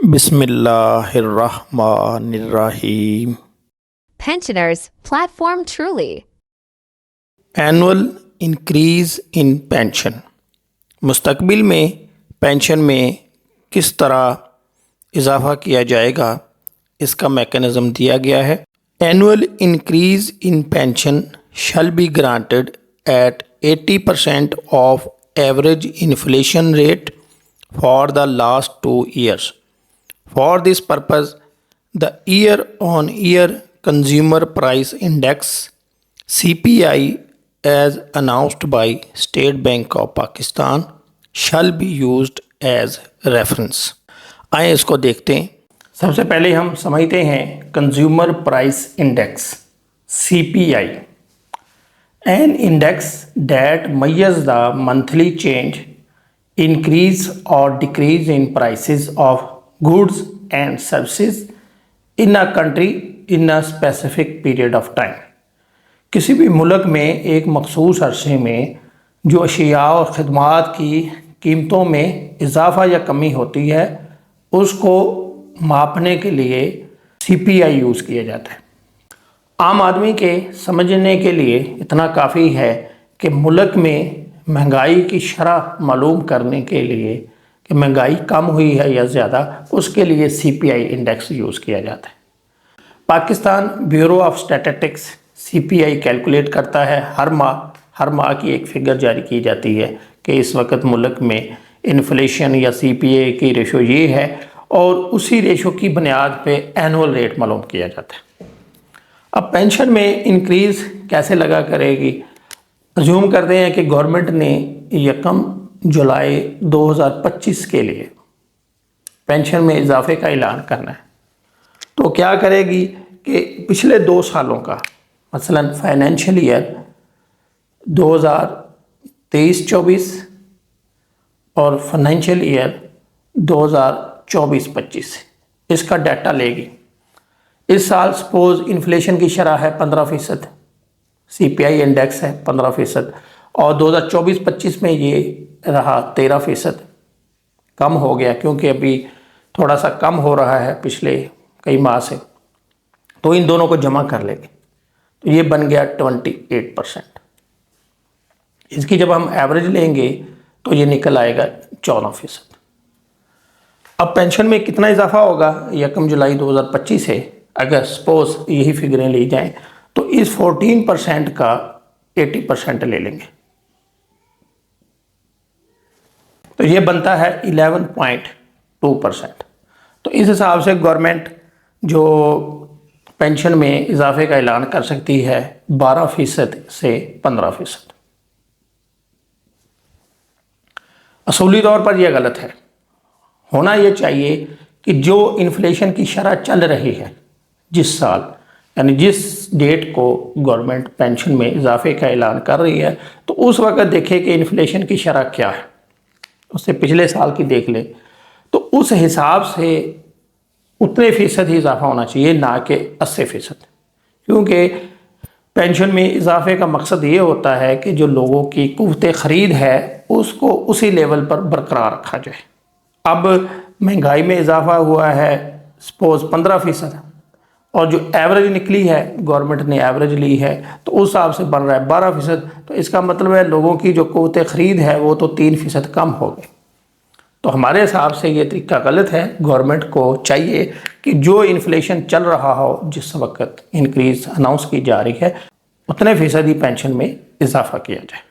بسم اللہ الرحمن الرحیم۔ Pensioners platform truly. Annual increase in pension, مستقبل میں پینشن میں کس طرح اضافہ کیا جائے گا، اس کا میکانزم دیا گیا ہے۔ Annual increase in pension shall be granted at 80% of average inflation rate for the last 2 years. For this purpose, the year-on-year Consumer Price Index (CPI) as announced by State Bank of Pakistan shall be used as reference. آئیں اس کو دیکھتے ہیں۔ سب سے پہلے ہم سمجھتے ہیں consumer price index CPI. An index that measures the monthly change, increase or decrease in prices of goods and services in a country in a specific period of time. کسی بھی ملک میں ایک مخصوص عرصے میں جو اشیاء اور خدمات کی قیمتوں میں اضافہ یا کمی ہوتی ہے اس کو ماپنے کے لیے CPI یوز کیا جاتا ہے۔ عام آدمی کے سمجھنے کے لیے اتنا کافی ہے کہ ملک میں مہنگائی کی شرح معلوم کرنے کے لیے کہ مہنگائی کم ہوئی ہے یا زیادہ، اس کے لیے CPI انڈیکس یوز کیا جاتا ہے۔ Pakistan bureau of statistics CPI calculate کرتا ہے، ہر ماہ کی ایک فگر جاری کی جاتی ہے کہ اس وقت ملک میں انفلیشن یا CPI کی ریشو یہ ہے، اور اسی ریشو کی بنیاد پہ اینول ریٹ معلوم کیا جاتا ہے۔ اب پینشن میں انکریز کیسے لگا کرے گی؟ ریزیوم کرتے ہیں کہ گورنمنٹ نے 1 جولائی 2025 کے لیے پینشن میں اضافے کا اعلان کرنا ہے، تو کیا کرے گی کہ پچھلے 2 سالوں کا مثلا فائنینشیل ایئر 2023-24 اور فائنینشیل ایئر 2024-25 اس کا ڈیٹا لے گی۔ اس سال سپوز انفلیشن کی شرح ہے 15%، CPI انڈیکس ہے 15%، اور 2024-25 میں یہ رہا 13%، کم ہو گیا کیونکہ ابھی تھوڑا سا کم ہو رہا ہے پچھلے کئی ماہ سے، تو ان دونوں کو جمع کر لیں گے تو یہ بن گیا 28%۔ اس کی جب ہم ایوریج لیں گے تو یہ نکل آئے گا 14%۔ اب پینشن میں کتنا اضافہ ہوگا 1 جولائی 2025 سے؟ اگر سپوز یہی فگریں لی جائیں تو اس 14% کا 80% لے لیں گے تو یہ بنتا ہے 11.2%۔ تو اس حساب سے گورنمنٹ جو پینشن میں اضافے کا اعلان کر سکتی ہے 12% سے 15%۔ اصولی طور پر یہ غلط ہے۔ ہونا یہ چاہیے کہ جو انفلیشن کی شرح چل رہی ہے جس سال، یعنی جس ڈیٹ کو گورنمنٹ پینشن میں اضافے کا اعلان کر رہی ہے، تو اس وقت دیکھیں کہ انفلیشن کی شرح کیا ہے، اس سے پچھلے سال کی دیکھ لیں، تو اس حساب سے اتنے فیصد ہی اضافہ ہونا چاہیے، نہ کہ 80%، کیونکہ پینشن میں اضافے کا مقصد یہ ہوتا ہے کہ جو لوگوں کی قوت خرید ہے اس کو اسی لیول پر برقرار رکھا جائے۔ اب مہنگائی میں اضافہ ہوا ہے سپوز 15%، اور جو ایوریج نکلی ہے گورنمنٹ نے ایوریج لی ہے تو اس حساب سے بن رہا ہے 12%، تو اس کا مطلب ہے لوگوں کی جو قوت خرید ہے وہ تو 3% کم ہو گئی۔ تو ہمارے حساب سے یہ طریقہ غلط ہے۔ گورنمنٹ کو چاہیے کہ جو انفلیشن چل رہا ہو، جس وقت انکریز اناؤنس کی جا رہی ہے، اتنے فیصد ہی پینشن میں اضافہ کیا جائے۔